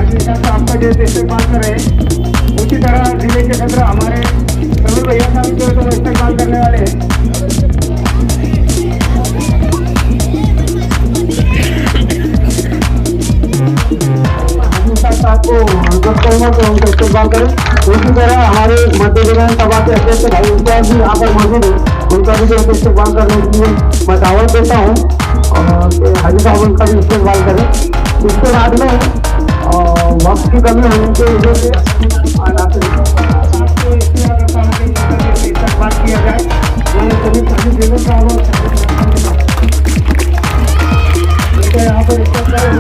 आपका जो इस्तेमाल कर रहे हैं उसी तरह जिले के सदर हमारे सभी भैया साहब जो है इस्तेमाल करने वाले हैं। आपको उनका इस्तेमाल करें। उसी तरह हमारे मध्य विधानसभा के अध्यक्ष भाई उनका भी यहाँ पर मौजूद है, उनका भी जो इस्तेमाल करने के लिए मैं दावत देता हूँ और हाजी साहब उनका भी इस्तेमाल करें। इसके बाद में वक्त की कमी होने की वजह से इस्तेमाल किया जाए यहाँ पर इस्तेमाल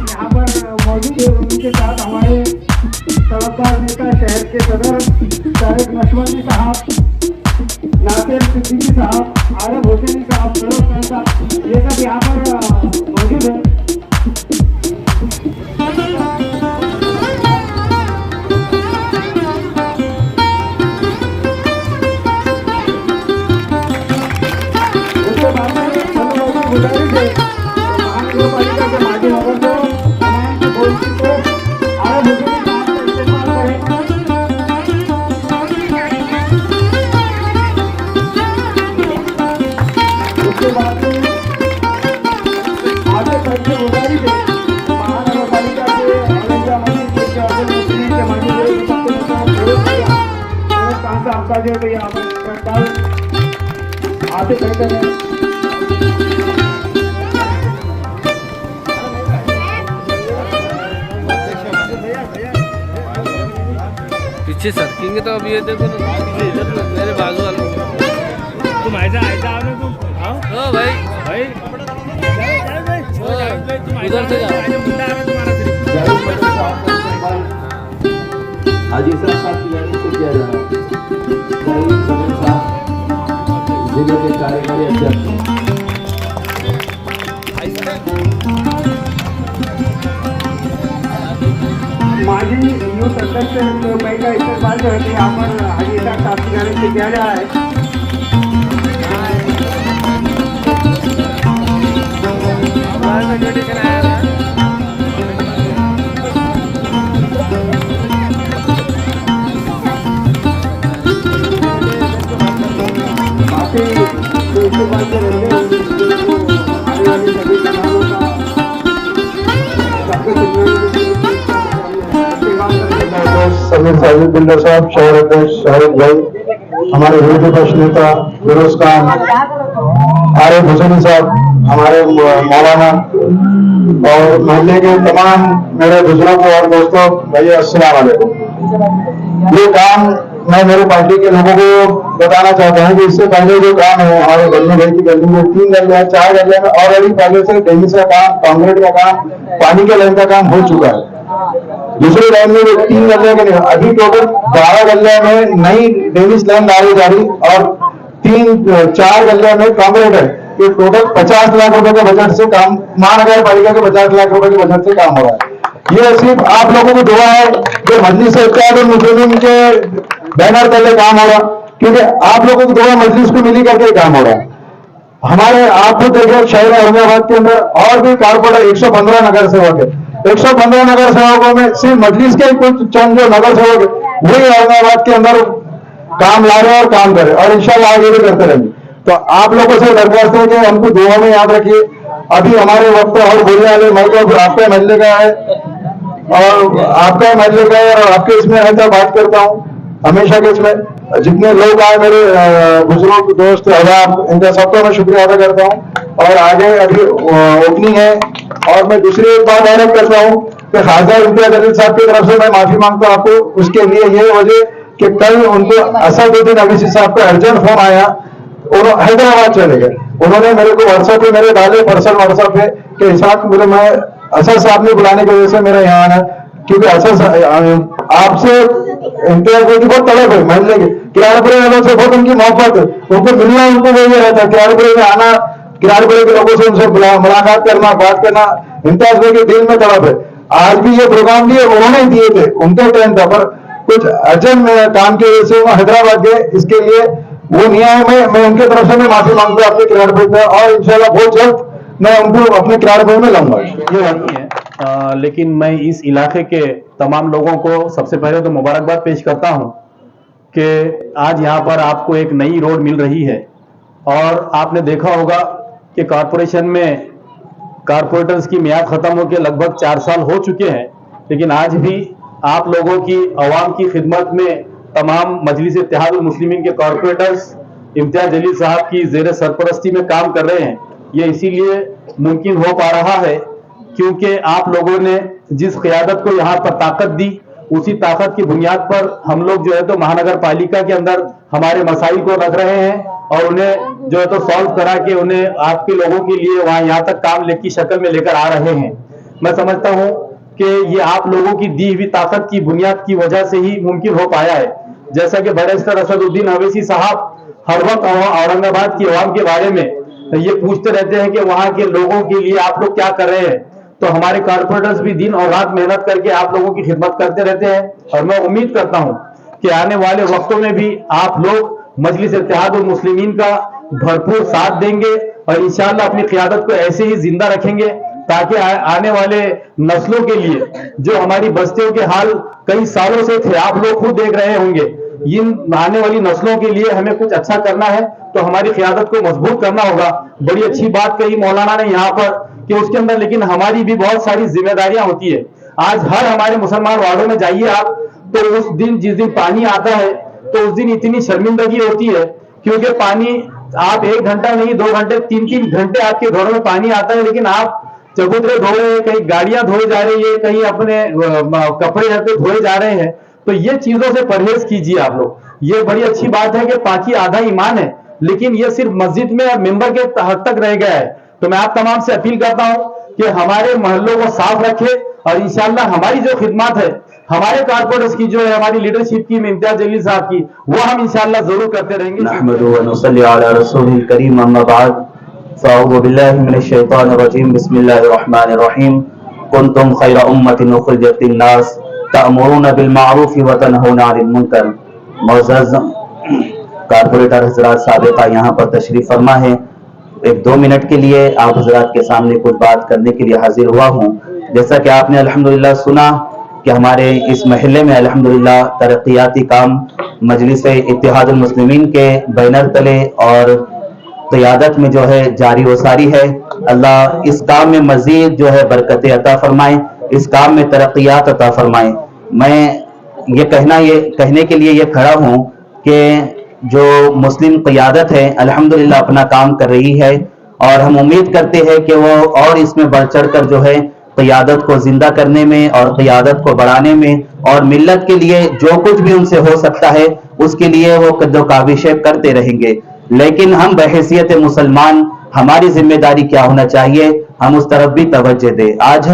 यहाँ पर मौजूद है। उनके साथ हमारे सड़कदार नेता शहर के सदर तारिक नशवंदी साहब, नासिर सिद्दीकी साहब, आरब हुसैनी साहब, फिरोज साहब, ये सब यहाँ पर मौजूद है। उसके बाद में गुजारिश है महानगरपालिका के माजी नगर को तमाम की पॉलिसी को आरब हुसैनी साहब का इस्तेमाल करें। उसके बाद में आगे करके गुजारिश है महानगरपालिका के आपका जो है यहाँ पर आगे करके पीछे सरकेंगे तो अब ये देखो ना, इधर मेरे बाजू वाले तुम ऐसा आओ ना, तुम ओ भाई भाई उधर से जाओ। हाजी साहब की जाने से किया जा रहा है जिले के कार्यकारी अध्यक्ष माजी यूथ अध्यक्ष भाई का इस्तेमाल जो है यहाँ पर हाजी साहब की जाने से किया जा रहा है। समीर साजिद बिल्डर साहब, शहर अध्यक्ष शाहिद भाई, हमारे विरोधी पक्ष नेता फिरोज खान, आरिफ हुसैनी साहब, हमारे मौलाना और मोहल्ले के तमाम मेरे बुजुर्गों और दोस्तों, भैया अस्सलाम वालेकुम। ये काम मैं मेरे पार्टी के लोगों को बताना चाहता हूँ कि इससे पहले जो काम है हमारे गली भाई की गली में 3 गलियां है, 4 गलियां में ऑलरेडी पहले से डेनिस का काम, कांक्रीट का काम, पानी के लाइन का काम हो चुका है। दूसरी लाइन में 3 गलियां के नहीं, अभी टोटल 12 गलियां में नई डेनिस लाइन डाली जा रही और 4 गलियां में कांक्रीट है। ये टोटल 50 लाख रुपए के बजट से काम, महानगर पालिका के 50 लाख रुपए के बजट से काम हो रहा है। ये सिर्फ आप लोगों को दुआ है कि मजलिस इत्तेहाद मुस्लिमीन के बैनर तले काम हो रहा, क्योंकि आप लोगों की दुआ मजलिस को मिली करके काम हो रहा है। हमारे आप खुद देखिए शहर औरंगाबाद के अंदर और भी कारपोरेटर 115 नगर सेवक है। 115 नगर सेवकों में सिर्फ मजलिस के कुछ चंद जो नगर सेवक है वही औरंगाबाद के अंदर काम ला रहे और काम करे और इंशाल्लाह आगे भी करते रहेंगे। तो आप लोगों से दरख्वास्त है कि हमको दुआ में याद रखिए। अभी हमारे वक्त और बोलने वाले मौके आपके महल्ले का है और आपका महल्ले का है और आपके इसमें है तो बात करता हूँ हमेशा के इसमें जितने लोग आए मेरे बुजुर्ग दोस्त अहबाब, इनका सबका मैं शुक्रिया अदा करता हूँ। और आगे अभी ओपनिंग है और मैं दूसरी एक बात ऐड करता हूँ तो ख्वाजा इम्तियाज जलील साहब की तरफ से मैं माफी मांगता हूं आपको। उसके लिए ये वजह कि कल उनको असदुद्दीन अवीसी साहब का अर्जेंट फोन आया, उन्होंने हैदराबाद चले गए। उन्होंने मेरे को व्हाट्सएप पे मेरे डाले पर्सनल व्हाट्सएप पे कि इसाक बोले मैं असद साहब ने बुलाने की वजह से मेरा यहाँ आना, क्योंकि असद आपसे इम्तियाज भाई की बहुत तलब है, महल्ले के किराड़पुरे वालों से बहुत उनकी मोहब्बत है, उनको मिलना उनको वही रहता है, किराड़पुरे में आना, किराड़पुरे के लोगों से उनसे मुलाकात करना, बात करना इम्तियाज भाई के दिल में तलब है। आज भी ये प्रोग्राम दिए उन्होंने दिए थे, उनके टाइम था, पर कुछ अर्जेंट काम की वजह से वो हैदराबाद गए, इसके लिए वो नहीं आए। मैं उनके तरफ से मैं माफी मांगता हूँ अपने किराड़पुर में, और इंशाल्लाह बहुत जल्द मैं उनको अपने किराड़पुर में लाऊंगा। ये नहीं है, लेकिन मैं इस इलाके के तमाम लोगों को सबसे पहले तो मुबारकबाद पेश करता हूं कि आज यहां पर आपको एक नई रोड मिल रही है। और आपने देखा होगा कि कॉरपोरेशन में कारपोरेटर्स की मियाद खत्म होकर लगभग 4 साल हो चुके हैं, लेकिन आज भी आप लोगों की आवाम की खिदमत में तमाम मजलिस इत्तेहादुल मुस्लिमीन के कॉरपोरेटर्स इम्तियाज जलील साहब की ज़ेर सरपरस्ती में काम कर रहे हैं। ये इसीलिए मुमकिन हो पा रहा है क्योंकि आप लोगों ने जिस क़यादत को यहाँ पर ताकत दी, उसी ताकत की बुनियाद पर हम लोग जो है तो महानगर पालिका के अंदर हमारे मसाइल को रख रहे हैं और उन्हें जो है तो सॉल्व करा के उन्हें आपके लोगों के लिए वहां यहाँ तक काम की शक्ल में लेकर आ रहे हैं। मैं समझता हूं कि ये आप लोगों की दी हुई ताकत की बुनियाद की वजह से ही मुमकिन हो पाया है। जैसा कि बैरिस्टर असदुद्दीन अवैसी साहब हर वक्त औरंगाबाद की आवाम के बारे में ये पूछते रहते हैं कि वहां के लोगों के लिए आप लोग क्या कर रहे हैं, तो हमारे कारपोरेटर्स भी दिन और रात मेहनत करके आप लोगों की खिदमत करते रहते हैं। और मैं उम्मीद करता हूं कि आने वाले वक्तों में भी आप लोग मजलिस इत्तेहादुल मुस्लिमीन का भरपूर साथ देंगे और इंशाअल्लाह अपनी क़यादत को ऐसे ही जिंदा रखेंगे ताकि आने वाले नस्लों के लिए जो हमारी बस्तियों के हाल कई सालों से थे, आप लोग खुद देख रहे होंगे, इन आने वाली नस्लों के लिए हमें कुछ अच्छा करना है तो हमारी क़यादत को मजबूत करना होगा। बड़ी अच्छी बात कही मौलाना ने यहाँ पर कि उसके अंदर लेकिन हमारी भी बहुत सारी जिम्मेदारियां होती है। आज हर हमारे मुसलमान वार्डों में जाइए आप, तो उस दिन जिस दिन पानी आता है तो उस दिन इतनी शर्मिंदगी होती है क्योंकि पानी आप 1 घंटा नहीं 2 घंटे 3-3 घंटे आपके घरों में पानी आता है, लेकिन आप चबूतरे धो रहे हैं, कहीं गाड़ियां धोए जा रही है, कहीं अपने कपड़े धोए जा रहे हैं। तो ये चीजों से परहेज कीजिए आप लोग। ये बड़ी अच्छी बात है कि पाकी आधा ईमान है, लेकिन ये सिर्फ मस्जिद में और मेंबर के हद तक रह गया है। तो मैं आप तमाम से अपील करता हूं कि हमारे मोहल्लों को साफ रखें और इंशाअल्लाह हमारी जो खिदमत है हमारे कारपोरेटर्स की जो है हमारी लीडरशिप की इम्तियाज जलील साहब की, वो हम इंशाअल्लाह जरूर करते रहेंगे। नहमदु व नुसल्ली अला रसूलिल करीम, अम्मा बाद, फ़अऊज़ु बिल्लाहि मिनश शैतानिर रजीम, बिस्मिल्लाहिर रहमानिर रहीम। कुंतुम खैरा उम्मतिन उखरिजत लिन्नास तअमुरूना बिल मारूफ व तनहौना अनिल मुनकर। मुअज़्ज़ज़ कारपोरेटर हज़रात साबिक़ा यहाँ पर तशरीफ फरमा है। 1-2 मिनट के लिए आप हज़रात के सामने कुछ बात करने के लिए हाजिर हुआ हूँ। जैसा कि आपने अल्हम्दुलिल्लाह सुना कि हमारे इस महल्ले में अल्हम्दुलिल्लाह तरक्याती काम मजलिस इत्तेहादुल मुस्लिमीन के बैनर तले और क़यादत में जो है जारी व सारी है। अल्लाह इस काम में मज़ीद जो है बरकतें अता फरमाए, इस काम में तरक्यात अता फरमाए। मैं ये कहने के लिए ये खड़ा हूँ कि जो मुस्लिम क़यादत है अल्हम्दुलिल्लाह अपना काम कर रही है और हम उम्मीद करते हैं कि वो और इसमें बढ़ चढ़ कर जो है क़यादत को जिंदा करने में और क़यादत को बढ़ाने में और मिल्लत के लिए जो कुछ भी उनसे हो सकता है उसके लिए वो कद्दो काबिशें करते रहेंगे। लेकिन हम बहैसियत मुसलमान हमारी जिम्मेदारी क्या होना चाहिए, हम उस तरफ भी तवज्जो दें। आज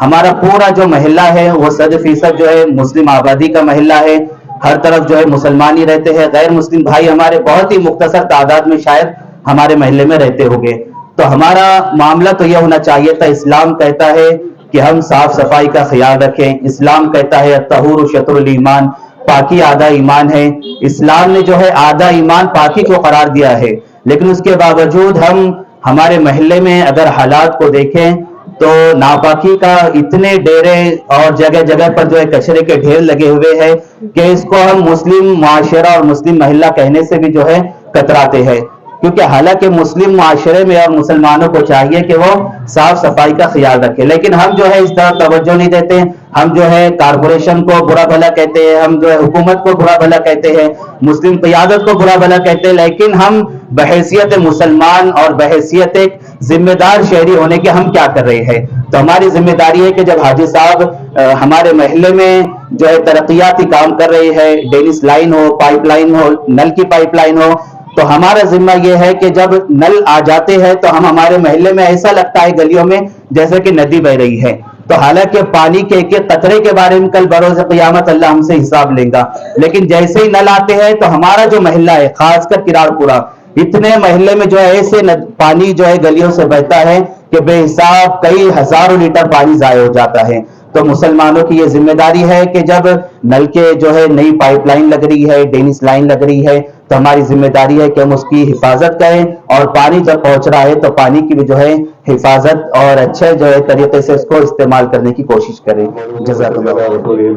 हमारा पूरा जो महल्ला है वो 100% जो है मुस्लिम आबादी का महल्ला है। हर तरफ जो है मुसलमान ही रहते हैं, गैर मुस्लिम भाई हमारे बहुत ही मुख्तसर तादाद में शायद हमारे महल्ले में रहते होंगे। तो हमारा मामला तो यह होना चाहिए था, इस्लाम कहता है कि हम साफ सफाई का ख्याल रखें। इस्लाम कहता है अत्तहूरु शत्रुल ईमान, पाकी आधा ईमान है। इस्लाम ने जो है आधा ईमान पाकी को करार दिया है, लेकिन उसके बावजूद हम हमारे महल्ले में अगर हालात को देखें तो नापाकी का इतने डेरे और जगह जगह पर जो है कचरे के ढेर लगे हुए हैं कि इसको हम मुस्लिम माशरा और मुस्लिम महिला कहने से भी जो है कतराते हैं। क्योंकि हालांकि मुस्लिम माशरे में और मुसलमानों को चाहिए कि वो साफ सफाई का ख्याल रखें, लेकिन हम जो है इस तरफ तवज्जो नहीं देते। हम जो है कारपोरेशन को बुरा भला कहते हैं, हम जो है हुकूमत को बुरा भला कहते हैं, मुस्लिम क़यादत को बुरा भला कहते हैं, लेकिन हम बहैसियत मुसलमान और बहैसियत एक जिम्मेदार शहरी होने के हम क्या कर रहे हैं। तो हमारी जिम्मेदारी है कि जब हाजी साहब हमारे महल्ले में जो है तरक्याती काम कर रहे हैं, डेनिस लाइन हो, पाइपलाइन हो, नल की पाइपलाइन हो, तो हमारा जिम्मा यह है कि जब नल आ जाते हैं तो हम हमारे महल्ले में ऐसा लगता है गलियों में जैसे कि नदी बह रही है। तो हालांकि पानी के एक एक कतरे के बारे में कल बरोज़ क़यामत अल्लाह हमसे हिसाब लेगा, लेकिन जैसे ही नल आते हैं तो हमारा जो महल्ला है, खासकर किरारपुरा, इतने महल्ले में जो है ऐसे पानी जो है गलियों से बहता है कि बेहिसाब कई हजारों लीटर पानी ज़ाया हो जाता है। तो मुसलमानों की ये जिम्मेदारी है कि जब नल के जो है नई पाइपलाइन लग रही है, डेनिस लाइन लग रही है, तो हमारी जिम्मेदारी है कि हम उसकी हिफाजत करें, और पानी जब पहुंच रहा है तो पानी की भी जो है हिफाजत और अच्छे जो है तरीके से इसको इस्तेमाल करने की कोशिश करें। जज़ाकल्लाह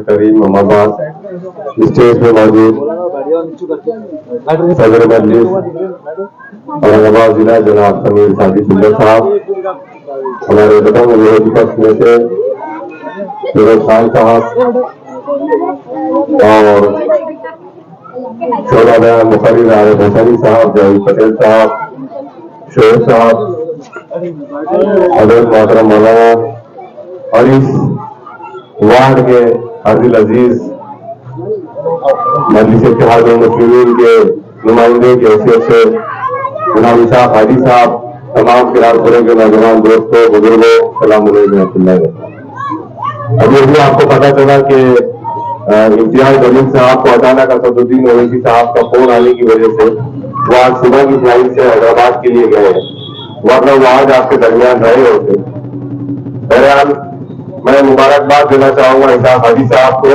करीम। अम्माबाद स्टेज पे मौजूद सदर मजलिस औरंगाबाद जिला जनाब समीर सादी सुंदर साहब, हमारे बतौर विरोधी पक्ष में से फिरोज खान साहब और शोरा बयान मुखर्रिर आरिफ हुसैनी साहब, जावेद पटेल साहब, शोएब साहब, हजरत मोहतरम मौलाना और इस वार्ड के अब्दुल अजीज मजलिस इत्तेहादुल मुस्लिमीन के नुमाइंदे की हैसियत से जनाब इसाक हाजी साहब, तमाम किरारपुरे के नौजवान दोस्तों, बुजुर्गों, सलाम अलैकुम। अभी अभी आपको पता चला कि इम्तियाज जमीन साहब को अचानक असदुद्दीन ओवैसी साहब का फोन आने की वजह से वो आज सुबह की फ्लाइट से हैदराबाद के लिए गए हैं, वरना वो आज आपके दरमियान रहे होते। बहरहाल मैं मुबारकबाद देना चाहूंगा इसाक हाजी साहब को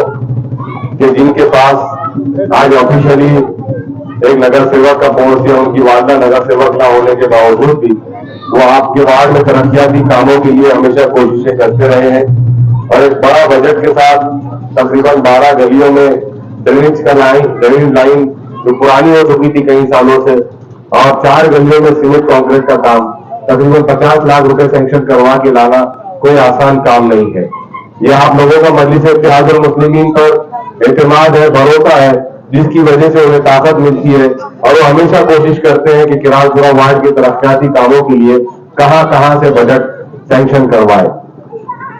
कि जिनके पास आज ऑफिशियली एक नगर सेवक का पोस्ट या उनकी वालदा नगर सेवक न होने के बावजूद भी वो आपके वार्ड में तरक्याती कामों के लिए हमेशा कोशिशें करते रहे हैं, और एक बड़ा बजट के साथ तकरीबन 12 गलियों में ड्रेनेज लाइन जो पुरानी हो चुकी थी कई सालों से, और 4 गलियों में सीमेंट कंक्रीट का काम तकरीबन 50 लाख रुपए सैंक्शन करवा के लाना कोई आसान काम नहीं है। ये आप लोगों का मजलिस इत्तेहादुल मुस्लिमीन पर एतमाद है, भरोसा है, जिसकी वजह से उन्हें ताकत मिलती है, और वो हमेशा कोशिश करते हैं कि किरारपुरा वार्ड के तरक्याती कामों के लिए कहां कहां से बजट सैंक्शन करवाए।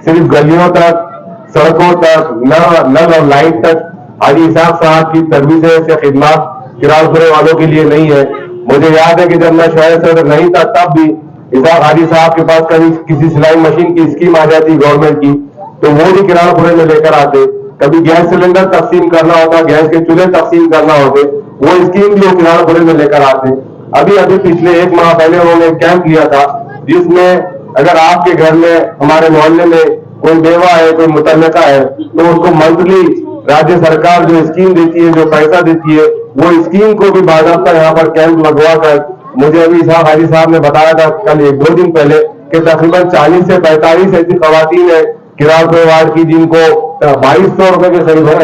सिर्फ गलियों तक, सड़कों तक, नल और लाइट तक हाजी इसाक साहब की सर्विसेज या खिदमत किरारपुरे वालों के लिए नहीं है। मुझे याद है कि जब मैं शहर सदर नहीं था तब भी इसाक हाजी साहब के पास कभी किसी सिलाई मशीन की स्कीम आ जाती गवर्नमेंट की तो वो भी किरारपुरे में लेकर आते। कभी गैस सिलेंडर तकसीम करना होता, गैस के चूल्हे तकसीम करना होते, वो स्कीम भी वो किरारपुरे में लेकर आते। अभी पिछले 1 माह पहले उन्होंने कैंप लिया था जिसमें अगर आपके घर में, हमारे मोहल्ले में कोई बेवा है, कोई मुतल्लिका है, तो उसको मंथली राज्य सरकार जो स्कीम देती है, जो पैसा देती है, वो स्कीम को भी बाकायदा यहाँ पर कैंप लगवा कर, मुझे अभी इसाक हाजी साहब ने बताया था कल 1-2 दिन पहले कि तकरीबन 40 से 45 ऐसी खवातीन है किरारपुरे वार्ड की जिनको 2200 रुपए के करीब है,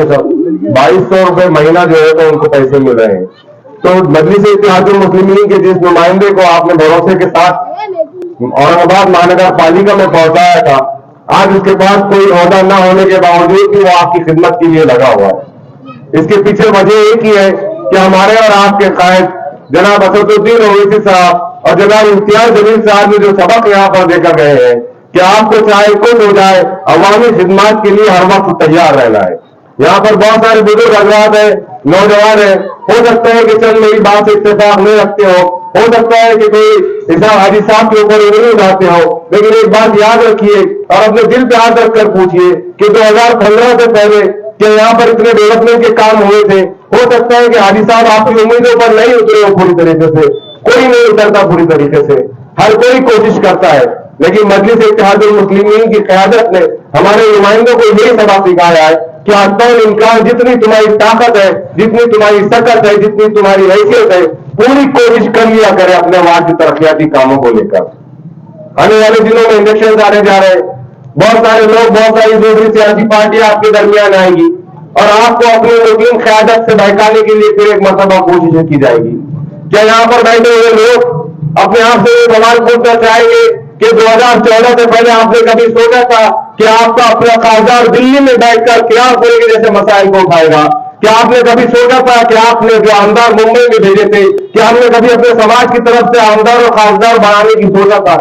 2200 रुपए महीना जो है तो उनको पैसे मिल रहे हैं। तो मजलिस इत्तेहादुल मुस्लिमीन के जिस नुमाइंदे को आपने भरोसे के साथ औरंगाबाद महानगर पालिका में पहुंचाया था, आज उसके पास कोई ओहदा न होने के बावजूद भी वो आपकी खिदमत के लिए लगा हुआ है। इसके पीछे वजह एक ही है कि हमारे और आपके कायद जनाब असदुद्दीन ओवैसी साहब और जनाब इम्तियाज जमीन साहब ने जो सबक यहाँ पर देकर गए हैं कि आपको चाहे कुछ हो जाए, अवामी खिदमत के लिए हर वक्त तैयार रहना है। यहाँ पर बहुत सारे बुजुर्ग हजरात है, नौजवान है, हो सकता है कि चल मेरी बात से इत्तेफाक नहीं रखते हो सकता है कि कोई इसाक हाजी साहब के ऊपर उंगली उठाते हो, लेकिन एक बात याद रखिए और अपने दिल पे हाथ रखकर पूछिए कि 2015 से पहले क्या यहाँ पर इतने डेवलपमेंट के काम हुए थे? हो सकता है कि हाजी साहब आपकी उम्मीदों पर नहीं उतरे हो पूरी तरीके से, कोई नहीं उतरता पूरी तरीके से, हर कोई कोशिश करता है, लेकिन मजलिस इत्तेहादुल मुस्लिमीन की क़यादत ने हमारे नुमाइंदों को यही सबक सिखाया है कि अस्तौल इम्कान जितनी तुम्हारी ताकत है, जितनी तुम्हारी सकत है, जितनी तुम्हारी हैसियत है, पूरी कोशिश कर लिया करे अपने वार्ड के तरक्याती कामों को लेकर। आने वाले दिनों में इलेक्शन आने जा रहे हैं, बहुत सारे लोग, बहुत सारी दूसरी सियासी पार्टियां आपके दरमियान आएंगी और आपको अपनी मुस्लिम क़यादत से बहकाने के लिए फिर एक मरतबा कोशिशें की जाएगी क्या यहाँ पर बैठे हुए लोग अपने आप से सवाल पूछना चाहेंगे कि 2014 से पहले आपने कभी सोचा था कि आपका अपना कागजात दिल्ली में बैठकर किरारपुरे के जैसे मसाइल को उठाएगा? क्या आपने कभी सोचा था कि आपने जो आमदार मुंबई में भेजे थे, क्या आपने कभी अपने समाज की तरफ से आमदार और खासदार बनाने की सोचा था?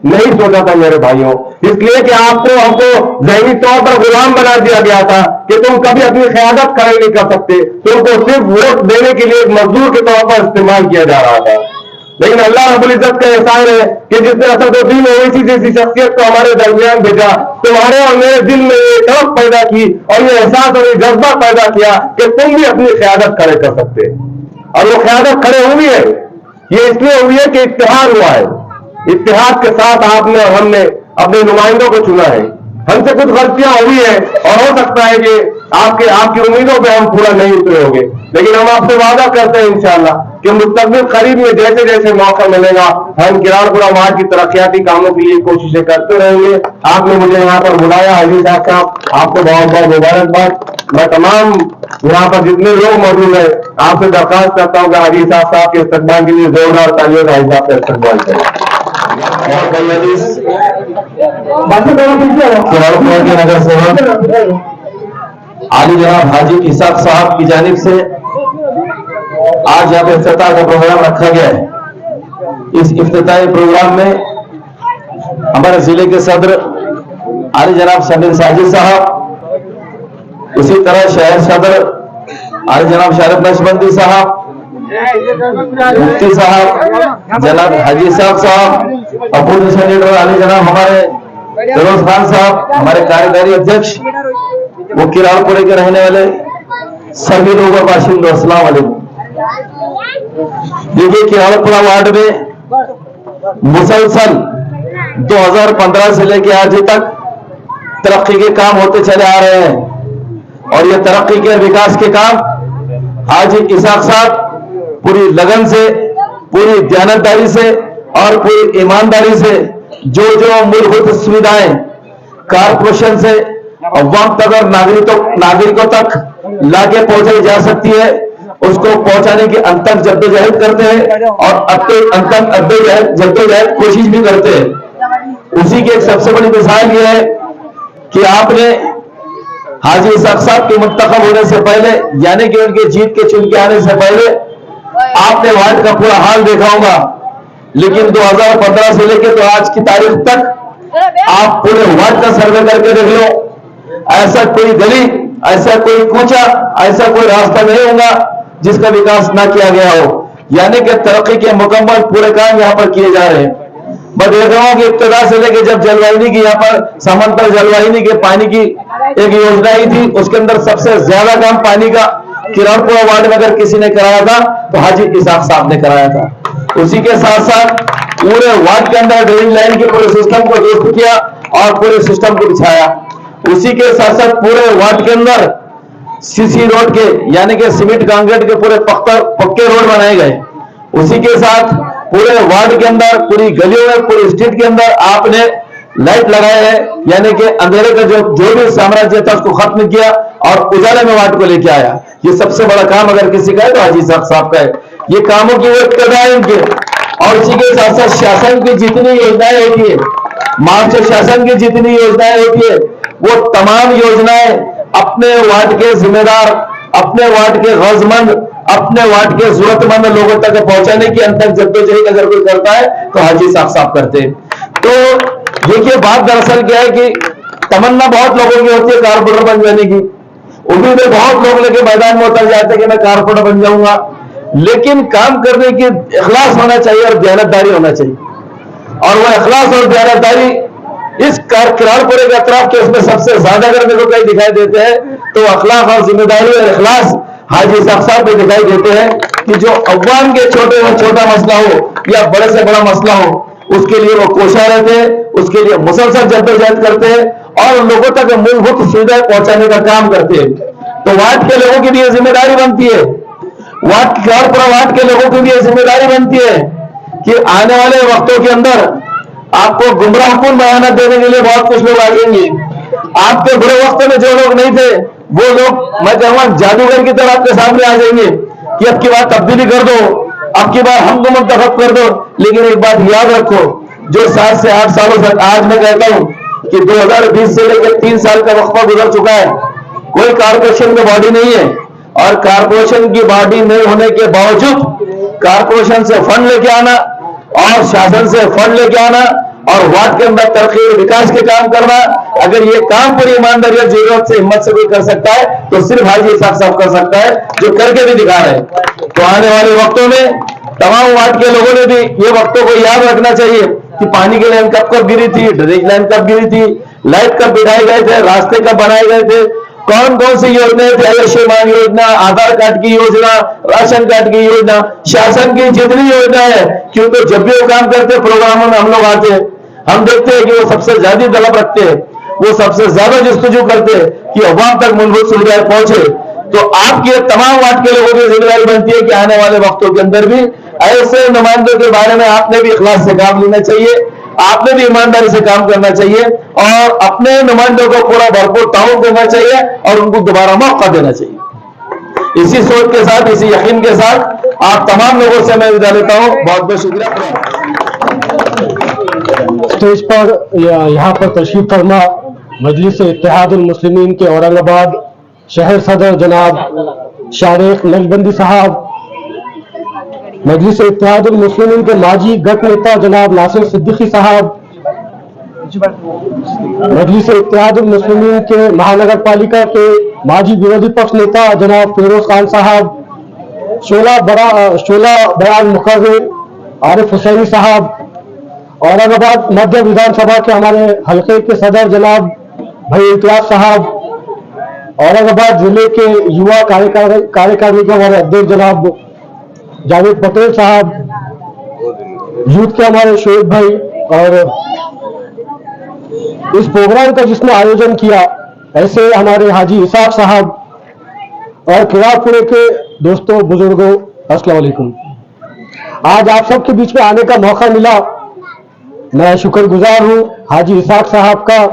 नहीं सोचा था मेरे भाइयों, इसलिए कि आपको हमको ज़हनी तौर पर गुलाम बना दिया गया था कि तुम कभी अपनी क़यादत खड़ी नहीं कर सकते, तुमको सिर्फ वोट देने के लिए एक मजदूर के तौर पर इस्तेमाल किया जा रहा था। लेकिन अल्लाह रब्बुल इज्जत का एहसान है कि जिसने असदुद्दीन ओवैसी जैसी शख्सियत को हमारे दरमियान भेजा, तुम्हारे और मेरे दिल में ये तड़प पैदा की और ये एहसास और ये जज्बा पैदा किया कि तुम भी अपनी क़यादत खड़े कर सकते, और वो क़यादत खड़े हुई है। ये इसलिए हुई है कि इत्तेहाद हुआ है, इत्तेहाद के साथ आपने और हमने अपने नुमाइंदों को चुना है। हमसे कुछ गलतियां हुई है और हो सकता है कि आपकी उम्मीदों पे हम पूरा नहीं उतरे होंगे, लेकिन हम आपसे वादा करते हैं इंशाअल्लाह कि मुस्तकबिल करीब में जैसे जैसे मौका मिलेगा हम किरारपुरा वार्ड की तरक्याती कामों के लिए कोशिशें करते रहेंगे। आपने मुझे यहाँ पर बुलाया, हाजी साहब आपको बहुत बहुत मुबारकबाद। मैं तमाम यहाँ पर जितने लोग मौजूद है आपसे दरखास्त करता हूँ कि हाजी साहब के इस्तकबाल के लिए जोरदार तालियों से हाजी साहब का इस्तकबाल करें। के नगर सेवक आली जनाब हाजी इसाक साहब की जानिब से आज यहाँ पे इफ्तिताह का प्रोग्राम रखा गया है। इस इफ्तिताही प्रोग्राम में हमारे जिले के सदर आली जनाब समीर साजिद साहब, उसी तरह शहर सदर आली जनाब शारिफ नशबंदी साहब, मुफ्ती साहब जनाब हाजी साहब, अपोजिशन लीडर आली जनाब हमारे फिरोज खान साहब, हमारे कार्यकारी अध्यक्ष, वो किरारपुरे के रहने वाले सभी लोग और बाशिंदों, अस्सलाम वालेकुम। देखिए किरारपुरा वार्ड में मुसलसल 2015 से लेकर आज तक तरक्की के काम होते चले आ रहे हैं, और ये तरक्की के विकास के काम हाजी इसाक साहब पूरी लगन से, पूरी दयानतदारी से और पूरी ईमानदारी से जो मूलभूत सुविधाएं कारपोरेशन से अवाम तक और नागरिकों तक लाके पहुंचाई जा सकती है, उसको पहुंचाने की अंतक जद्दोजहद करते हैं और जद्दोजहद कोशिश भी करते हैं। उसी की एक सबसे बड़ी मिसाल यह है कि आपने हाजी इसाक साहब के मुंतखब होने से पहले, यानी कि उनके जीत के चुन के आने से पहले आपने वार्ड का पूरा हाल देखा होगा, लेकिन 2015 से लेकर तो आज की तारीख तक आप पूरे वार्ड का सर्वे करके देख लो, ऐसा कोई गली, ऐसा कोई कूचा, ऐसा कोई रास्ता नहीं होगा जिसका विकास ना किया गया हो। यानी कि तरक्की के मुकम्मल पूरे काम यहाँ पर किए जा रहे हैं। मैं देख रहा हूँ कि इब्तिदा से लेकर जब जलवाहिनी की यहाँ पर समंतर जलवाहिनी के पानी की एक योजना आई थी, उसके अंदर सबसे ज्यादा काम पानी का किरारपुरा वार्ड में अगर किसी ने कराया था तो हाजी इसाक साहब ने कराया था। उसी के साथ साथ पूरे वार्ड के अंदर ड्रेनेज लाइन के पूरे सिस्टम को दुरुस्त किया और पूरे सिस्टम को बिछाया। उसी के साथ साथ पूरे वार्ड के अंदर सीसी रोड के, यानी कि सीमेंट कांक्रीट के पूरे पक्के रोड बनाए गए। उसी के साथ पूरे वार्ड के अंदर, पूरी गलियों में, पूरी स्ट्रीट के अंदर आपने लाइट लगाए हैं, यानी कि अंधेरे का जो भी साम्राज्य था उसको खत्म किया और उजाले में वार्ड को लेके आया। ये सबसे बड़ा काम अगर किसी का है तो हाजी साहब का है। ये कामों की वो इब्तिदा है इनके। और इसी के साथ साथ शासन की जितनी योजनाएं होती है, महाराष्ट्र शासन की जितनी योजनाएं होती है, वो तमाम योजनाएं अपने वार्ड के जिम्मेदार, अपने वार्ड के गरजमंद, अपने वार्ड के जरूरतमंद लोगों तक पहुंचाने की अंतक जद्दोजहद अगर कोई करता है तो हाजी साहब करते हैं। तो देखिए बात दरअसल क्या है कि तमन्ना बहुत लोगों की होती है कारपोरेटर बन जाने की, उम्मीदें बहुत लोग लेके मैदान में उतर जाते हैं कि मैं कारपोरेटर बन जाऊंगा, लेकिन काम करने की इखलास होना चाहिए और दयानतदारी होना चाहिए। और वह इखलास और दयानतदारी इस किरारपुरे के अतराफ के उसमें सबसे ज्यादा अगर मेरे को कहीं दिखाई देते हैं तो अखलाक और जिम्मेदारी और इखलास हाजी साहब में दिखाई देते हैं कि जो अवाम के छोटे में छोटा मसला हो या बड़े से बड़ा मसला हो, उसके लिए वो कोशा रहते हैं, उसके लिए मुसलसल जद्दोजहद करते हैं और लोगों तक मूलभूत सुविधाएं पहुंचाने का काम करते हैं। तो वार्ड के लोगों की भी ये जिम्मेदारी बनती है, किरारपुरा वार्ड के लोगों की भी ये जिम्मेदारी बनती है कि आने वाले वक्तों के अंदर आपको गुमराहकुन बयान देने के लिए बहुत कुछ लोग आएंगे। आपके बुरे वक्त में जो लोग नहीं थे वो लोग, मैं कहूँगा जादूगर की तरह आपके सामने आ जाएंगे कि अब की बात तब्दीली कर दो, अब की बार हमको मुंतखब कर दो। लेकिन एक बात याद रखो, जो 7 से 8 सालों से, आज मैं कहता हूं कि 2020 से लेकर 3 साल का वक्फा गुजर चुका है, कोई कारपोरेशन की बॉडी नहीं है, और कारपोरेशन की बॉडी नहीं होने के बावजूद कारपोरेशन से फंड लेके आना और शासन से फंड लेके आना और वार्ड के अंदर तरक्की और विकास के काम करना, अगर ये काम पूरी ईमानदारी और जरूरत से हिम्मत से कोई कर सकता है तो सिर्फ हाजी इसाक साहब कर सकता है, जो करके भी दिखा रहे हैं। तो आने वाले वक्तों में तमाम वार्ड के लोगों ने भी ये वक्तों को याद रखना चाहिए कि पानी की लाइन कब कब गिरी थी, ड्रेनेज लाइन कब गिरी थी, लाइट कब बिठाए गए थे, रास्ते कब बनाए गए थे, कौन कौन सी योजनाएं थी, आयुष्मान योजना, आधार कार्ड की योजना, राशन कार्ड की योजना, शासन की जितनी योजना है। क्योंकि जब भी वो काम करते प्रोग्रामों में हम लोग आते हैं, हम देखते हैं कि वो सबसे ज्यादा तलब रखते हैं, वो सबसे ज्यादा जस्तजू करते हैं कि अवाम तक मूलभूत सुविधाएं पहुंचे। तो आपके तमाम वार्ड के लोगों की जिम्मेदारी बनती है कि आने वाले वक्तों के अंदर भी ऐसे नुमाइंदों के बारे में आपने भी इखलास से काम लेना चाहिए, आपने भी ईमानदारी से काम करना चाहिए और अपने नुमाइंदों को पूरा भरपूर ताउन करना चाहिए और उनको दोबारा मौका देना चाहिए। इसी सोच के साथ, इसी यकीन के साथ आप तमाम लोगों से मैं विदा लेता हूं। बहुत बहुत शुक्रिया। स्टेज पर यहाँ पर तशरीफ फरमा मजलिस इत्तेहादुल मुस्लिमीन के औरंगाबाद शहर सदर जनाब शारिक नजबंदी साहब, मजलिस इत्तेहादुल मुस्लिमीन के माजी गट नेता जनाब नासिर सिद्दीकी साहब, मजलिस इत्तेहादुल मुस्लिमीन के महानगर पालिका के माजी विरोधी पक्ष नेता जनाब फिरोज खान साहब, शोला बयान मुकर्रर आरिफ हुसैनी साहब, औरंगाबाद मध्य विधानसभा के हमारे हल्के के सदर जनाब भाई इम्तियाज साहब, औरंगाबाद जिले के युवा कार्यकारिणी के हमारे अध्यक्ष जनाब जावेद पटेल साहब, यूथ के हमारे शोएब भाई, और इस प्रोग्राम का जिसने आयोजन किया ऐसे हमारे हाजी इसाक साहब और किरापुरे के दोस्तों बुजुर्गों, अस्सलाम वालेकुम। आज आप सबके बीच में आने का मौका मिला, मैं शुक्रगुजार हूं हाजी इसाक साहब का,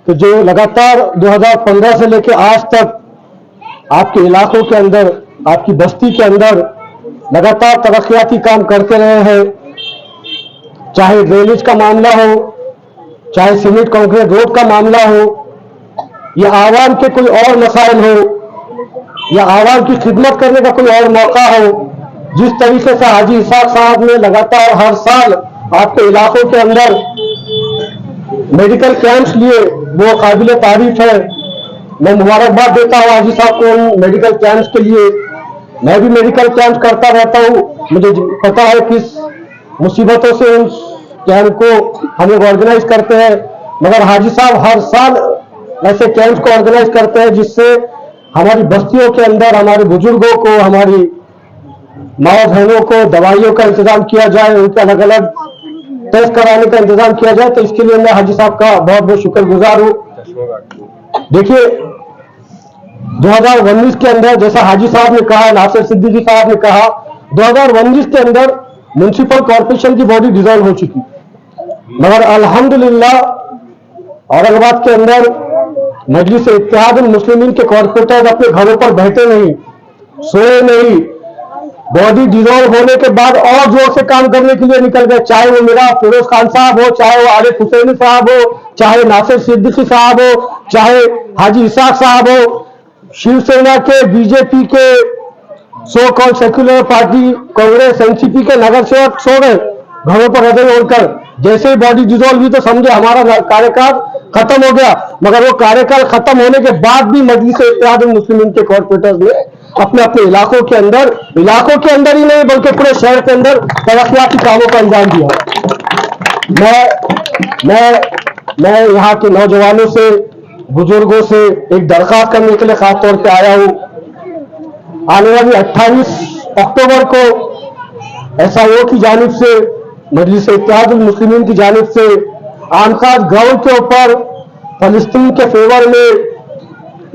तो जो लगातार 2015 से लेकर आज तक आपके इलाकों के अंदर, आपकी बस्ती के अंदर लगातार तरक्याती काम करते रहे हैं। चाहे ड्रेनेज का मामला हो, चाहे सीमेंट कंक्रीट रोड का मामला हो, या आवाम के कोई और मसाइल हो, या आवाम की खिदमत करने का कोई और मौका हो, जिस तरीके से हाजी इसाक साहब ने लगातार हर साल आपके इलाकों के अंदर मेडिकल कैंप्स लिए, वो काबिल तारीफ है। मैं मुबारकबाद देता हूँ हाजी साहब को उन मेडिकल कैंप्स के लिए। मैं भी मेडिकल कैंप करता रहता हूँ, मुझे पता है किस मुसीबतों से उन कैंप को हम लोग ऑर्गेनाइज करते हैं, मगर हाजी साहब हर साल ऐसे कैंप्स को ऑर्गेनाइज करते हैं जिससे हमारी बस्तियों के अंदर हमारे बुजुर्गों को, हमारी माँ बहनों को दवाइयों का इंतजाम किया जाए, उनके अलग अलग टेस्ट कराने का इंतजाम किया जाए। तो इसके लिए मैं हाजी साहब का बहुत बहुत शुक्रगुजार हूँ। देखिए 2019 के अंदर, जैसा हाजी साहब ने कहा, नासिर सिद्दीकी साहब ने कहा, 2019 के अंदर म्युनिसिपल कॉर्पोरेशन की बॉडी डिसॉल्व हो चुकी, मगर अल्हम्दुलिल्लाह औरंगाबाद के अंदर मजलिस इत्तेहादुल मुस्लिमीन के कॉर्पोरेटर अपने घरों पर बैठे नहीं, सोए नहीं, बॉडी डिसॉल्व होने के बाद और जोर से काम करने के लिए निकल गए। चाहे वो मेरा फिरोज खान साहब हो, चाहे वो आरिफ हुसैनी साहब हो, चाहे नासिर सिद्दीकी साहब हो, चाहे हाजी इसाक साहब हो, शिवसेना के, बीजेपी के, so call secular party, Congress, NCP के नगर सेवक सो गए घरों पर हृदय ओढ़कर। जैसे ही बॉडी डिसॉल्व हुई तो समझे हमारा कार्यकाल खत्म हो गया, मगर वो कार्यकाल खत्म होने के बाद भी मजलिस इत्तेहादुल मुस्लिमीन के कॉर्पोरेटर्स ने अपने अपने इलाकों के अंदर ही नहीं बल्कि पूरे शहर के अंदर तरक्याती कामों का अंजाम दिया। मैं यहाँ के नौजवानों से, बुजुर्गों से एक दरखास्त करने के लिए खास तौर पे आया हूँ। आने वाली 28 अक्टूबर को एसआईओ की जानिब से, मजलिस इत्तेहादुल मुस्लिमीन की जानिब से आमखास ग्राउंड के ऊपर फलस्तीन के फेवर में,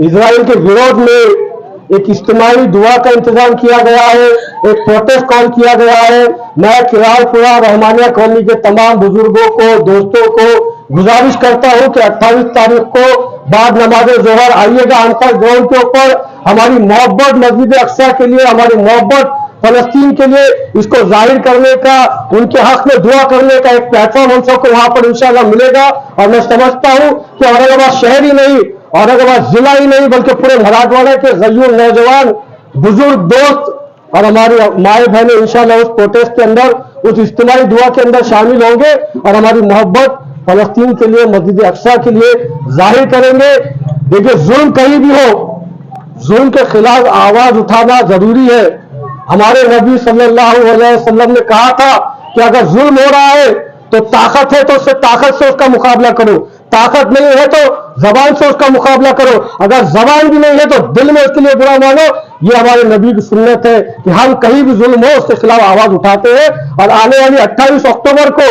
इजराइल के विरोध में एक इज्तिमाई दुआ का इंतजाम किया गया है, एक प्रोटेस्ट कॉल किया गया है। मैं किरालपुरा रहमानिया कॉलोनी के तमाम बुजुर्गों को, दोस्तों को गुजारिश करता हूं कि 28 तारीख को बाद नमाज जोहर आइएगा आमखास ग्राउंड के ऊपर। हमारी मोहब्बत मस्जिद अक्सा के लिए, हमारी मोहब्बत फलस्तीन के लिए इसको जाहिर करने का, उनके हक में दुआ करने का एक प्लेटफॉर्म हम सबको वहां पर इंशाल्लाह मिलेगा। और मैं समझता हूं कि औरंगाबाद शहर ही नहीं, औरंगाबाद जिला ही नहीं, बल्कि पूरे मराठवाड़ा के गयूर नौजवान, बुजुर्ग, दोस्त और हमारी माए बहनें इंशाल्लाह उस प्रोटेस्ट के अंदर, उस इज्तिमाई दुआ के अंदर शामिल होंगे और हमारी मोहब्बत फलस्तीन के लिए, मस्जिद अक्सा के लिए जाहिर करेंगे। देखिए, जुल्म कहीं भी हो, जुल्म के खिलाफ आवाज उठाना जरूरी है। हमारे नबी सल्लल्लाहु अलैहि वसल्लम ने कहा था कि अगर जुल्म हो रहा है तो ताकत है तो उससे ताकत से उसका मुकाबला करो, ताकत नहीं है तो जबान से उसका मुकाबला करो, अगर जबान भी नहीं है तो दिल में उसके लिए बुरा मानो। ये हमारे नबी की सुन्नत है कि हम कहीं भी जुल्म हो उसके खिलाफ आवाज उठाते हैं। और आने वाली 28 अक्टूबर को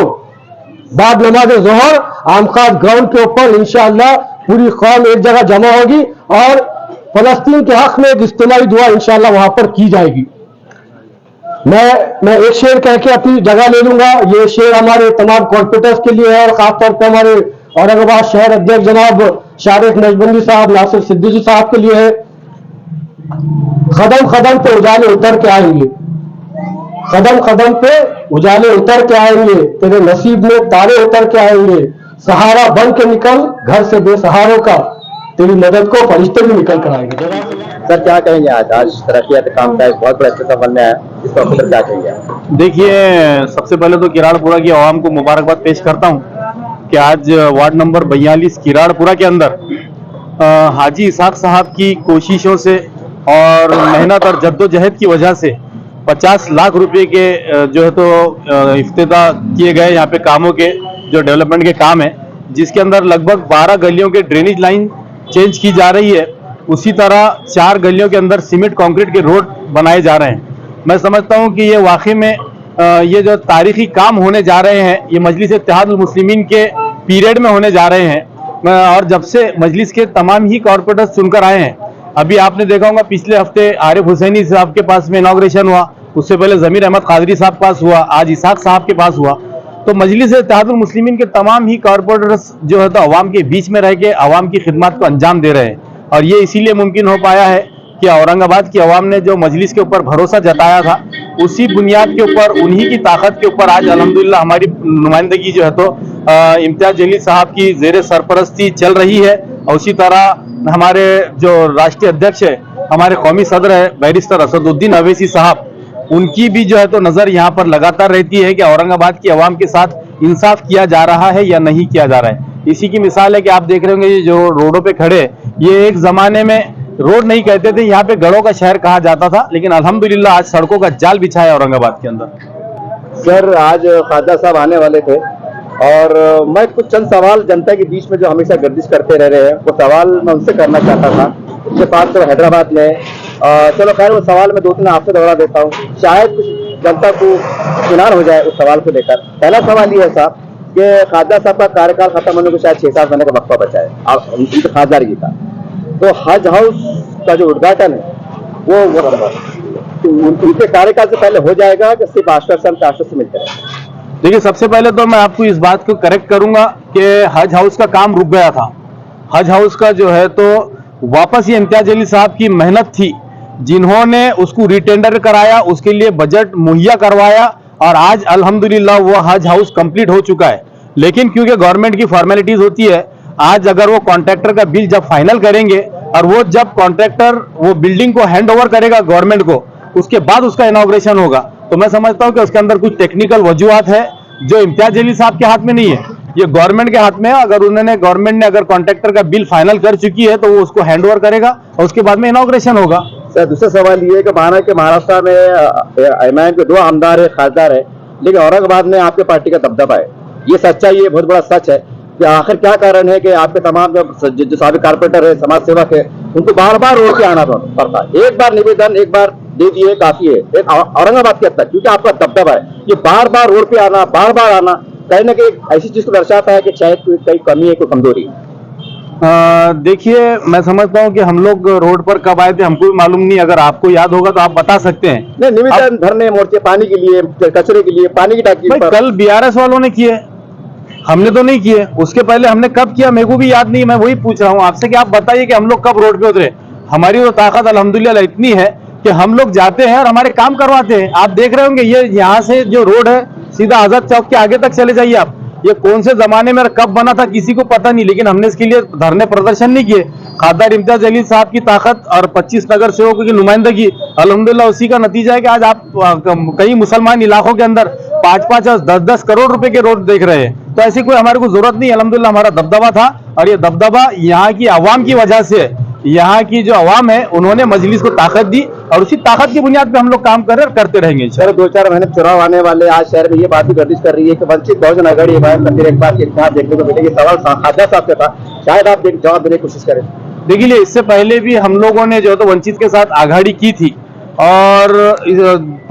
बाद नमाज जोहर आमखाद ग्राउंड के ऊपर इंशाअल्लाह पूरी कौम एक जगह जमा होगी और फलस्तीन के हक में एक इज्तिमाई दुआ इंशाअल्लाह वहां पर की जाएगी। मैं एक शेर कह के अपनी जगह ले लूंगा। ये शेर हमारे तमाम कॉर्पोरेटर्स के लिए है और खासतौर पर हमारे औरंगाबाद शहर अध्यक्ष जनाब शारिक नजबंदी साहब, नासिर सिद्दीकी साहब के लिए है। कदम कदम पे उजाले उतर के आएंगे, कदम कदम पे उजाले उतर के आएंगे, तेरे नसीब में तारे उतर के आएंगे, सहारा बन के निकल घर से बेसहारों का, तेरी मदद को फरिश्ते भी निकल कर आएंगे। सर क्या कहेंगे, आज तरक्यात काम का एक बहुत बड़ा स्टेप बनने है, इस पर सर क्या कहेंगे? देखिए, सबसे पहले तो किराड़पुरा की आवाम को मुबारकबाद पेश करता हूं कि आज वार्ड नंबर 42 किराड़पुरा के अंदर हाजी इसाक साहब की कोशिशों से और मेहनत और जद्दोजहद की वजह से 50 लाख रुपए के जो है तो इफ्तिताह किए गए यहाँ पे कामों के, जो डेवलपमेंट के काम है, जिसके अंदर लगभग 12 गलियों के ड्रेनेज लाइन चेंज की जा रही है। उसी तरह 4 गलियों के अंदर सीमेंट कंक्रीट के रोड बनाए जा रहे हैं। मैं समझता हूं कि ये वाकई में ये जो तारीखी काम होने जा रहे हैं, ये मजलिस इत्तेहादुल मुस्लिमीन के पीरियड में होने जा रहे हैं। और जब से मजलिस के तमाम ही कॉर्पोरेटर्स चुनकर आए हैं, अभी आपने देखा होगा पिछले हफ्ते आरिफ हुसैनी साहब के पास में इनॉग्रेशन हुआ, उससे पहले जमीर अहमद कादरी साहब के पास हुआ, आज इसाक साहब के पास हुआ। तो मजलिस इत्तेहादुल मुस्लिमीन के तमाम ही कॉर्पोरेटर्स जो है तो अवाम के बीच में रह के अवाम की खिदमत को अंजाम दे रहे हैं। और ये इसीलिए मुमकिन हो पाया है कि औरंगाबाद की अवाम ने जो मजलिस के ऊपर भरोसा जताया था, उसी बुनियाद के ऊपर, उन्हीं की ताकत के ऊपर आज अल्हम्दुलिल्लाह हमारी नुमाइंदगी जो है तो इम्तियाज जलील साहब की जेर सरपरस्ती चल रही है। और उसी तरह हमारे जो राष्ट्रीय अध्यक्ष है, हमारे कौमी सदर है बैरिस्टर असदुद्दीन अवैसी साहब, उनकी भी जो है तो नजर यहाँ पर लगातार रहती है कि औरंगाबाद की आवाम के साथ इंसाफ किया जा रहा है या नहीं किया जा रहा है। इसी की मिसाल है कि आप देख रहे होंगे ये जो रोडों पे खड़े, ये एक जमाने में रोड नहीं कहते थे, यहाँ पे गढ़ों का शहर कहा जाता था, लेकिन अल्हम्दुलिल्लाह आज सड़कों का जाल बिछाया औरंगाबाद के अंदर। सर आज ख्वाजा साहब आने वाले थे और मैं कुछ चंद सवाल जनता के बीच में जो हमेशा गर्दिश करते रह रहे हैं, वो सवाल मैं उनसे करना चाहता था। उसके पास तो हैदराबाद में चलो खैर वो सवाल मैं 2-3 आपसे दोहरा देता हूँ, शायद कुछ जनता को इत्मीनान हो जाए उस सवाल को लेकर। पहला सवाल ये है साहब कि ख्वाजा साहब का कार्यकाल खत्म होने को शायद 6-7 महीने का वक्फा बचा है, आप उनकी खासदारगी का, तो हज हाउस का जो उद्घाटन है वो उनके कार्यकाल से पहले हो जाएगा कि सिर्फ आश्वासन मिलते रहेगा? देखिए, सबसे पहले तो मैं आपको इस बात को करेक्ट करूंगा कि हज हाउस का काम रुक गया था। हज हाउस का जो है तो वापस ये इम्तियाज जलील साहब की मेहनत थी, जिन्होंने उसको रिटेंडर कराया, उसके लिए बजट मुहैया करवाया और आज अल्हम्दुलिल्लाह वो हज हाउस कंप्लीट हो चुका है। लेकिन क्योंकि गवर्नमेंट की फॉर्मेलिटीज होती है, आज अगर वो कॉन्ट्रैक्टर का बिल जब फाइनल करेंगे और वो जब कॉन्ट्रैक्टर वो बिल्डिंग को हैंड ओवर करेगा गवर्नमेंट को, उसके बाद उसका इनॉग्रेशन होगा। तो मैं समझता हूं कि उसके अंदर कुछ टेक्निकल वजूहात है जो इम्तियाज जलील साहब के हाथ में नहीं है, ये गवर्नमेंट के हाथ में है। अगर गवर्नमेंट ने अगर कॉन्ट्रैक्टर का बिल फाइनल कर चुकी है तो वो उसको हैंड ओवर करेगा और उसके बाद में इनॉग्रेशन होगा। सर दूसरा सवाल ये है कि माना कि महाराष्ट्र में इमाम के 2 आमदार है, खासदार है, लेकिन औरंगाबाद में आपके पार्टी का दबदबा है, ये सच्चाई है, बहुत बड़ा सच है कि आखिर क्या कारण है कि आपके तमाम जो साबिक कारपोरेटर है, समाज सेवक है, उनको बार बार रोड पे आना पड़ता है? एक बार निवेदन एक बार दे दिए काफी है, एक औरंगाबाद के हद तक, क्योंकि आपका दबदबा है, ये बार बार रोड पे आना, बार बार आना कहीं ना कहीं ऐसी चीज को दर्शाता है कि शायद कोई कमी है, कोई कमजोरी है। देखिए, मैं समझता हूँ कि हम लोग रोड पर कब आए थे हमको भी मालूम नहीं, अगर आपको याद होगा तो आप बता सकते हैं। नहीं, निवेदन धरने मोर्चे, पानी के लिए, कचरे के लिए, पानी की टांकी पर। कल BRS वालों ने किए, हमने तो नहीं किए। उसके पहले हमने कब किया मेरे को भी याद नहीं, मैं वही पूछ रहा हूँ आपसे कि आप बताइए कि हम लोग कब रोड पे उतरे। हमारी तो ताकत अल्हम्दुलिल्लाह इतनी है कि हम लोग जाते हैं और हमारे काम करवाते हैं। आप देख रहे होंगे ये यहाँ से जो रोड है सीधा आजाद चौक के आगे तक चले जाइए आप, ये कौन से जमाने में कब बना था किसी को पता नहीं, लेकिन हमने इसके लिए धरने प्रदर्शन नहीं किए। खासदार इम्तियाज जलील साहब की ताकत और 25 नगर सेवकों की नुमाइंदगी, अल्हम्दुलिल्लाह उसी का नतीजा है कि आज आप कई मुसलमान इलाकों के अंदर 5-5 और 10-10 करोड़ रुपए के रोड देख रहे हैं। तो ऐसी कोई हमारे को जरूरत नहीं, अल्हम्दुलिल्लाह हमारा दबदबा था और ये दबदबा यहाँ की आवाम की वजह से है। यहाँ की जो आवाम है उन्होंने मजलिस को ताकत दी और उसी ताकत की बुनियाद पे हम लोग काम कर रहे और करते रहेंगे। सर 2-4 महीने चुनाव आने वाले, आज शहर में ये बात भी गर्दिश कर रही है कि वंचित बहुजन अघाड़ी एक बार इत्तेहाद देखने को मिलेगी। सवाल खाजा साहब से था, शायद आप जवाब देने की कोशिश करें। देखिए इससे पहले भी हम लोगों ने जो तो वंचित के साथ आघाड़ी की थी और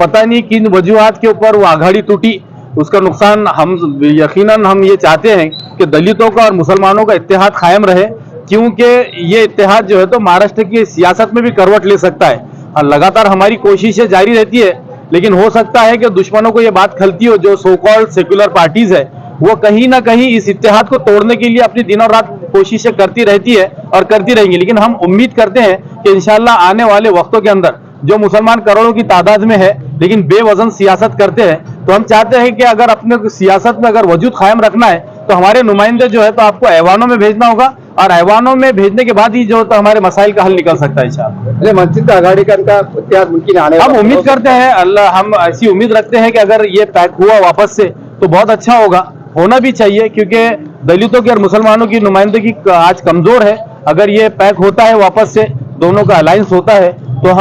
पता नहीं किन वजूहात के ऊपर वो आघाड़ी टूटी, उसका नुकसान हम यकीनन हम ये चाहते हैं कि दलितों का और मुसलमानों का इत्तेहाद कायम रहे, क्योंकि ये इत्तेहाद जो है तो महाराष्ट्र की सियासत में भी करवट ले सकता है। और लगातार हमारी कोशिशें जारी रहती है, लेकिन हो सकता है कि दुश्मनों को ये बात खलती हो, जो सो कॉल्ड सेक्युलर पार्टीज है वो कहीं ना कहीं इस इत्तेहाद को तोड़ने के लिए अपनी दिन और रात कोशिशें करती रहती है और करती रहेंगी। लेकिन हम उम्मीद करते हैं कि इंशाल्लाह आने वाले वक्तों के अंदर जो मुसलमान करोड़ों की तादाद में है लेकिन बेवजन सियासत करते हैं, तो हम चाहते हैं कि अगर अपने सियासत में अगर वजूद कायम रखना है तो हमारे नुमाइंदे जो है तो आपको ऐवानों में भेजना होगा और ऐवानों में भेजने के बाद ही जो तो हमारे मसाइल का हल निकल सकता है इंशाअल्लाह। वंचित आघाड़ी का इनका इत्तेहाद मुमकिन आने हम उम्मीद करते हैं, अल्लाह हम ऐसी उम्मीद रखते हैं कि अगर ये पैक हुआ वापस से तो बहुत अच्छा होगा, होना भी चाहिए, क्योंकि दलितों की और मुसलमानों की नुमाइंदगी आज कमजोर है। अगर ये पैक होता है वापस से, दोनों का अलायंस होता है, तो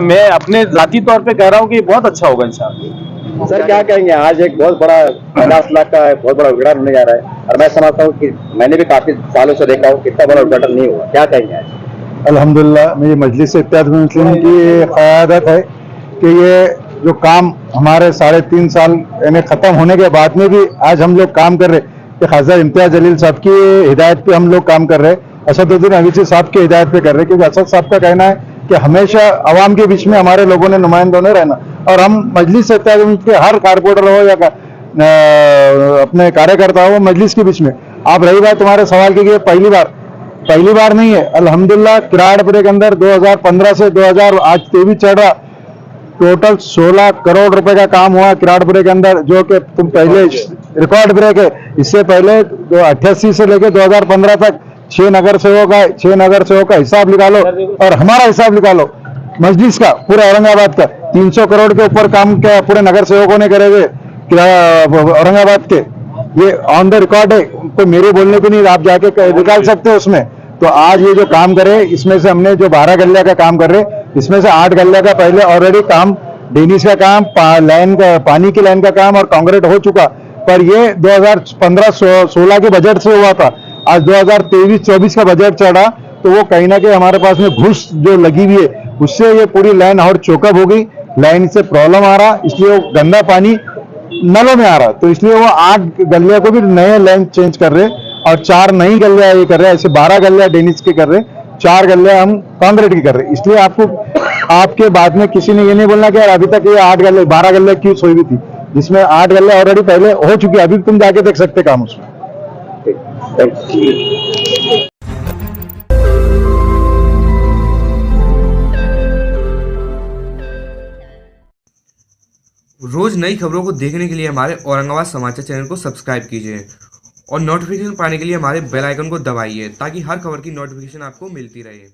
मैं अपने जाती तौर पे कह रहा हूँ कि बहुत अच्छा होगा इंशाअल्लाह। सर क्या कहेंगे, आज एक बहुत बड़ा 50 लाख का बहुत बड़ा उद्घाटन होने जा रहा है और मैं समझता हूँ कि मैंने भी काफी सालों से देखा हूँ इतना बड़ा उद्घाटन नहीं हुआ, क्या कहेंगे आज? अल्हम्दुलिल्लाह मेरी मजलिस इत्तेहाद मुस्लिमीन की क़यादत है कि ये जो काम हमारे 3.5 साल यानी ख़त्म होने के बाद में भी आज हम लोग काम कर रहे कि खासदार इम्तियाज जलील साहब की हिदायत पे हम लोग काम कर रहे, असदुद्दीन अवीसी साहब की हिदायत पे कर रहे, क्योंकि असद साहब का कहना है कि हमेशा आवाम के बीच में हमारे लोगों ने नुमाइंदों ने रहना और हम मजलिस इत्तेहाद के हर कारपोरेटर हो या अपने कार्यकर्ता हो मजलिस के बीच में। आप रही बात तुम्हारे सवाल की, पहली बार नहीं है, अल्हम्दुलिल्लाह किराड़पुरे के अंदर 2015 से 2023 चल रहा, टोटल 16 करोड़ रुपए का काम हुआ किराड़पुरे के अंदर, जो कि तुम पहले रिकॉर्ड ब्रेक है। इससे पहले 88 से लेकर 2015 तक 6 नगर सेवक का हिसाब निकालो और हमारा हिसाब निकालो मजलिस का, पूरा औरंगाबाद का 300 करोड़ के ऊपर काम क्या पूरे नगर सेवकों ने करे हुए औरंगाबाद के, ये ऑन द रिकॉर्ड है, कोई मेरे बोलने पे नहीं, आप जाके निकाल सकते हो उसमें। तो आज ये जो काम करे इसमें से हमने जो 12 गलिया का काम कर रहे, इसमें से 8 गलिया का पहले ऑलरेडी काम, डेनिस का काम, लाइन का पानी की लाइन का काम और कांक्रीट हो चुका, पर ये 2015-16 के बजट से हुआ था। आज 2023-24 का बजट चढ़ा तो वो कहीं ना कहीं हमारे पास में घुस जो लगी हुई है उससे ये पूरी लाइन और चौकअप हो गई, लाइन से प्रॉब्लम आ रहा, इसलिए वो गंदा पानी नलों में आ रहा, तो इसलिए वो 8 गलिया को भी नए लाइन चेंज कर रहे और 4 नई गलिया ये कर रहे हैं, ऐसे 12 गलिया डेनिस के कर रहे, 4 गलिया हम कांक्रीट की कर रहे। इसलिए आपके बाद में किसी ने ये नहीं बोलना कि यार अभी तक ये 8 गलिया 12 गलिया क्यों सोई हुई थी, जिसमें 8 गलिया ऑलरेडी पहले हो चुकी है, अभी तुम जाके देख सकते काम उसमें। रोज नई खबरों को देखने के लिए हमारे औरंगाबाद समाचार चैनल को सब्सक्राइब कीजिए और नोटिफिकेशन पाने के लिए हमारे बेल आइकन को दबाइए ताकि हर खबर की नोटिफिकेशन आपको मिलती रहे।